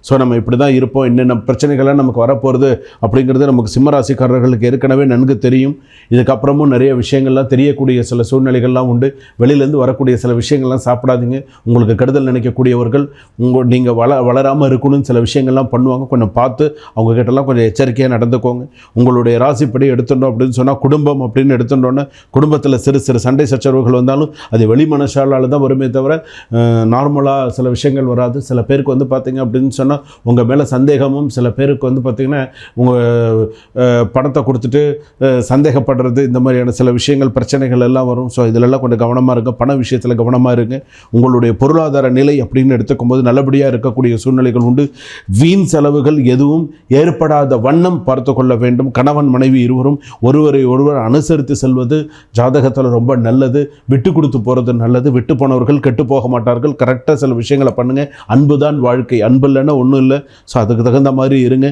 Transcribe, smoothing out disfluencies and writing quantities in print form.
So நம்ம இப்படி தான் இருப்போம், என்னென்ன பிரச்சனைகள்லாம் நமக்கு வரப்போகிறது அப்படிங்கிறது நமக்கு சிம்மராசிக்காரர்களுக்கு ஏற்கனவே நன்கு தெரியும். இதுக்கப்புறமும் நிறைய விஷயங்கள்லாம் தெரியக்கூடிய சில சூழ்நிலைகள்லாம் உண்டு. வெளியிலேருந்து வரக்கூடிய சில விஷயங்கள்லாம் சாப்பிடாதீங்க. உங்களுக்கு கெடுதல் நினைக்கக்கூடியவர்கள் நீங்கள் வளராமல் இருக்கணும்னு சில விஷயங்கள்லாம் பண்ணுவாங்க. கொஞ்சம் பார்த்து அவங்கக்கிட்டலாம் கொஞ்சம் எச்சரிக்கையாக நடந்துக்கோங்க. உங்களுடைய ராசிப்படி எடுத்துட்டோம் அப்படின்னு சொன்னால், குடும்பம் அப்படின்னு எடுத்துட்டோன்னா குடும்பத்தில் சிறு சிறு சண்டை சச்சரவுகள் வந்தாலும் அது வெளி மனசாலால் தான் வருமே தவிர நார்மலாக சில விஷயங்கள் வராது. சில பேருக்கு வந்து பார்த்திங்க அப்படின்னு சொன்னால் உங்கள் மேலே சந்தேகமும், சில பேருக்கு வந்து பார்த்திங்கன்னா உங்கள் பணத்தை கொடுத்துட்டு சந்தேகப்படுறது, இந்த மாதிரியான சில விஷயங்கள் பிரச்சனைகள் எல்லாம் வரும். ஸோ இதிலெல்லாம் கொஞ்சம் கவனமாக இருங்க. பண விஷயத்தில் கவனமாக இருங்க. உங்களுடைய பொருளாதார நிலை அப்படின்னு எடுத்துக்கும்போது நல்லபடியாக இருக்கக்கூடிய சூழ்நிலைகள் உண்டு. வீண் செலவுகள் எதுவும் ஏற்படாத வண்ணம் பார்த்து கொள்ள வேண்டும். கணவன் மனைவி இருவரும் ஒருவரை ஒருவர் அனுசரித்து செல்வது ஜாதகத்தில் ரொம்ப நல்லது. விட்டு கொடுத்து போகிறது நல்லது. விட்டு போனவர்கள் கெட்டு போக மாட்டார்கள். கரெக்டாக சில விஷயங்களை பண்ணுங்கள். அன்பு தான் வாழ்க்கை. அன்பு இல்லைன்னா ஒன்றும் இல்லை. ஸோ அதுக்கு தகுந்த மாதிரி இருங்க.